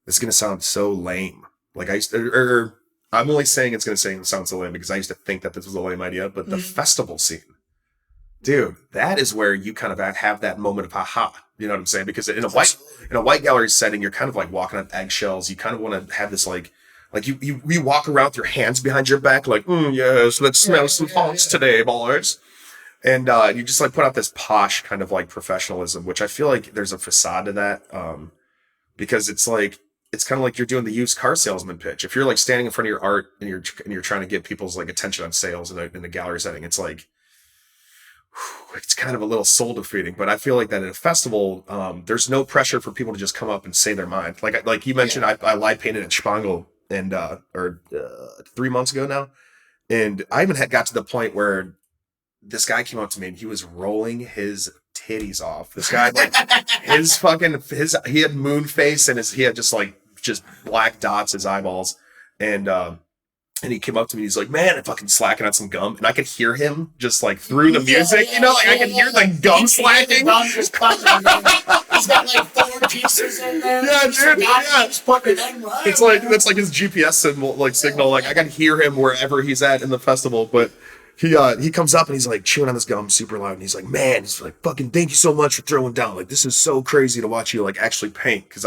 this is going to sound so lame. Like I used to, or I'm only saying it's going to sound so lame because I used to think that this was a lame idea, but the festival scene, dude, that is where you kind of have that moment of aha. You know what I'm saying? Because in a white gallery setting, you're kind of like walking on eggshells. You kind of want to have this like you walk around with your hands behind your back, like, yes, let's smell some fonts today, boys. And you just like put out this posh kind of like professionalism, which I feel like there's a facade to that. Because it's like it's kind of like you're doing the used car salesman pitch. If you're like standing in front of your art and you're trying to get people's like attention on sales in a gallery setting, it's like it's kind of a little soul defeating. But I feel like that at a festival, there's no pressure for people to just come up and say their mind. Like you mentioned, I live painted at Shpongle and 3 months ago now, and I even got to the point where this guy came up to me and he was rolling his titties off. This guy, like he had moon face and he had just black dots, his eyeballs. And he came up to me, he's like, man, I'm fucking slacking on some gum. And I could hear him just like through the music, I could hear the gum slacking. He's got like 4 pieces in there. Yeah, dude. Yeah. It's that's like his GPS signal. Like I can hear him wherever he's at in the festival. But he comes up and he's like chewing on this gum super loud. And he's like, man, he's like, fucking thank you so much for throwing down. Like, this is so crazy to watch you like actually paint. Cause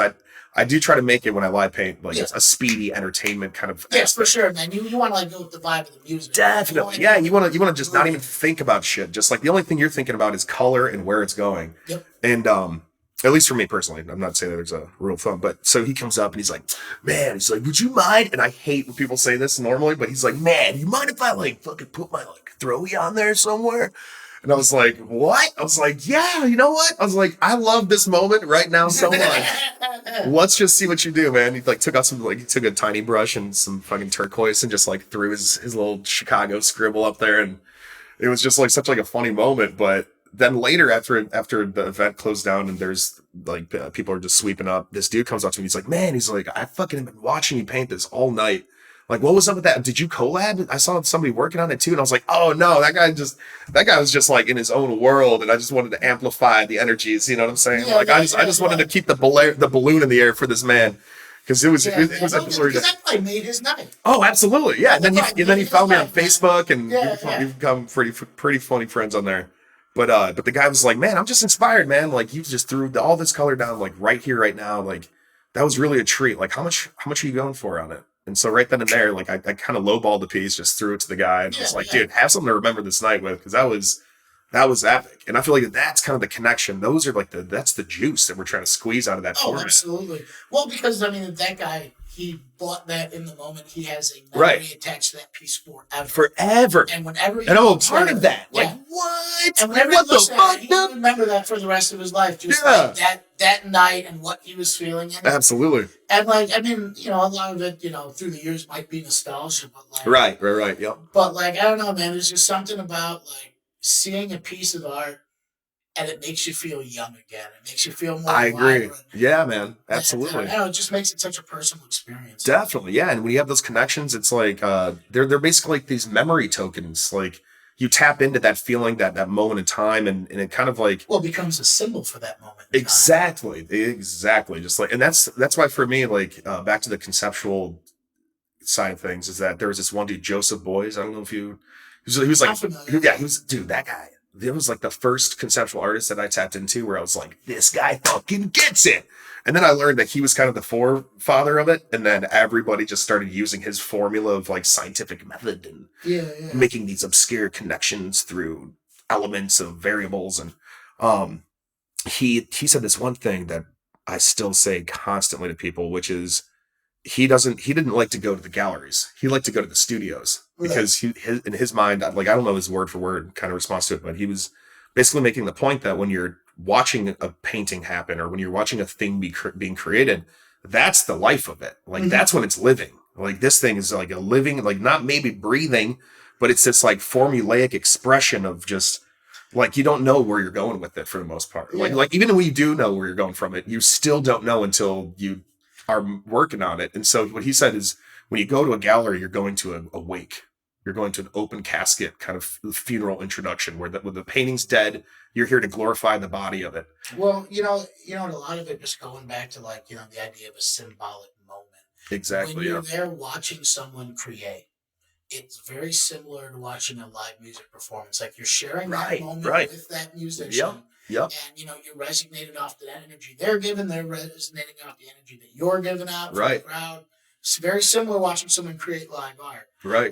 I do try to make it when I live paint, like a speedy entertainment kind of. Yes, for sure, man. You want to like go with the vibe of the music. Definitely. Yeah. You want to just not even think about shit. Just like the only thing you're thinking about is color and where it's going. Yep. And, at least for me personally, I'm not saying that there's a rule of thumb, but so he comes up and he's like, man, he's like, would you mind? And I hate when people say this normally, but he's like, man, you mind if I like fucking put my like throwy on there somewhere? And I was like, what? I was like, yeah, you know what? I was like, I love this moment right now so much. Let's just see what you do, man. He like took a tiny brush and some fucking turquoise and just like threw his little Chicago scribble up there. And it was just like such like a funny moment. But then later after the event closed down and there's like people are just sweeping up, this dude comes up to me. He's like, man, he's like, I fucking been watching you paint this all night. Like, what was up with that? Did you collab? I saw somebody working on it too. And I was like, oh no, that guy was just like in his own world. And I just wanted to amplify the energies. You know what I'm saying? I just wanted to keep the balloon in the air for this man. Cause it was because that probably made his night. Oh, absolutely. Yeah. And then he found me on Facebook and we've become pretty funny friends on there. But the guy was like, man, I'm just inspired, man. Like you just threw all this color down, like right here, right now. Like that was really a treat. Like how much are you going for on it? And so right then and there, like I kind of lowballed the piece, just threw it to the guy and was like, dude, have something to remember this night with. Cause that was epic. And I feel like that's kind of the connection. Those are like that's the juice that we're trying to squeeze out of that format. Absolutely. Well, because I mean, that guy, he bought that in the moment. He has a memory attached to that piece forever. And whenever and I'm a part of that. Yeah. Like what? And whenever what he looks the at fuck? it, he'll remember that for the rest of his life. Just like that night and what he was feeling. And absolutely. And like, I mean, a lot of it, through the years might be nostalgia, but like right. Yep. But like, I don't know, man. There's just something about like seeing a piece of art and it makes you feel young again. It makes you feel more I agree. vibrant. Yeah, man. Absolutely. And, it just makes it such a personal experience. Definitely. Yeah. And when you have those connections, it's like they're basically like these memory tokens. Like you tap into that feeling, that moment in time, and it kind of like it becomes a symbol for that moment. Exactly. Just like, and that's why for me, like back to the conceptual side of things, is that there was this one dude, Joseph Boys. I don't know if he was like, dude, that guy. It was like the first conceptual artist that I tapped into where I was like, this guy fucking gets it. And then I learned that he was kind of the forefather of it. And then everybody just started using his formula of like scientific method and making these obscure connections through elements of variables. And he said this one thing that I still say constantly to people, which is he didn't like to go to the galleries. He liked to go to the studios because in his mind, like, I don't know his word for word kind of response to it, but he was basically making the point that when you're watching a painting happen or when you're watching a thing being created, that's the life of it. Like that's when it's living. Like this thing is like a living, like not maybe breathing, but it's this like formulaic expression of just like, you don't know where you're going with it for the most part. Like even when you do know where you're going from it, you still don't know until you are working on it. And so what he said is when you go to a gallery, you're going to a wake. You're going to an open casket kind of funeral introduction where the painting's dead. You're here to glorify the body of it. Well, a lot of it just going back to like, the idea of a symbolic moment. Exactly. When you're there watching someone create, it's very similar to watching a live music performance. Like you're sharing that moment with that musician. Yep. And, you're resonating off that energy they're giving. They're resonating off the energy that you're giving out to the crowd. It's very similar watching someone create live art. Right.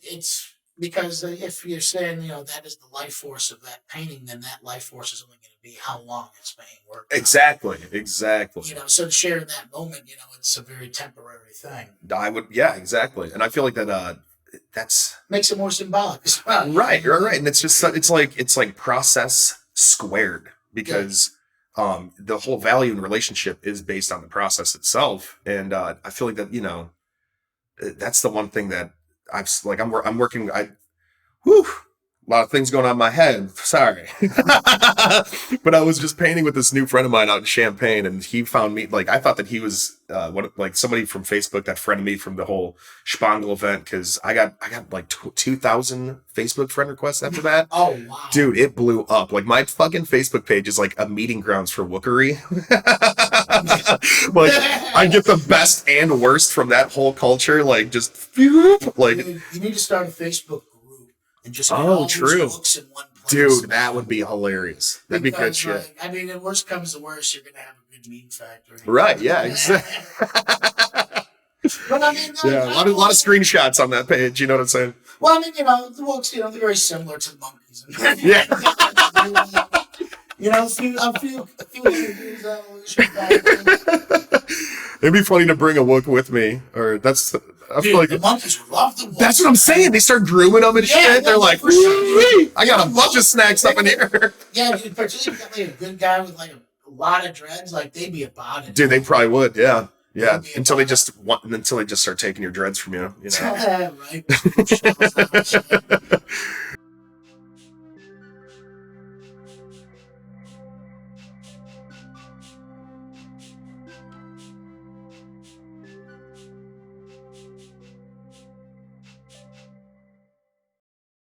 It's because if you're saying, that is the life force of that painting, then that life force is only going to be how long it's being worked on. Exactly. So sharing that moment, it's a very temporary thing. Exactly. And I feel like that's makes it more symbolic as well. Right. And it's just, it's like process squared, because the whole value in relationship is based on the process itself. And I feel like that, that's the one thing that I'm working. A lot of things going on in my head. Sorry. But I was just painting with this new friend of mine out in Champaign, and he found me, I thought that he was somebody from Facebook that friended me from the whole Shpongle event, because I got 2,000 Facebook friend requests after that. Oh, wow. Dude, it blew up. My fucking Facebook page is like a meeting grounds for wookery. I get the best and worst from that whole culture. You need to start a Facebook group and just get all these books in one place. Dude, that would be hilarious. That'd be good shit. The worst comes to worst, you're going to have a good meme factory. Right, yeah, exactly. But a lot of screenshots on that page, you know what I'm saying? Well, the books, they're very similar to the monkeys. Yeah. A few years It'd be funny to bring a wook with me, I feel like the monkeys would love the wook. That's what I'm saying. They start grooming them and shit. They're like, I got a bunch of snacks up in here. Yeah, dude, particularly if you got a good guy with a lot of dreads, they'd be about it. Dude, they probably would, yeah. Yeah, until they just start taking your dreads from you. Right.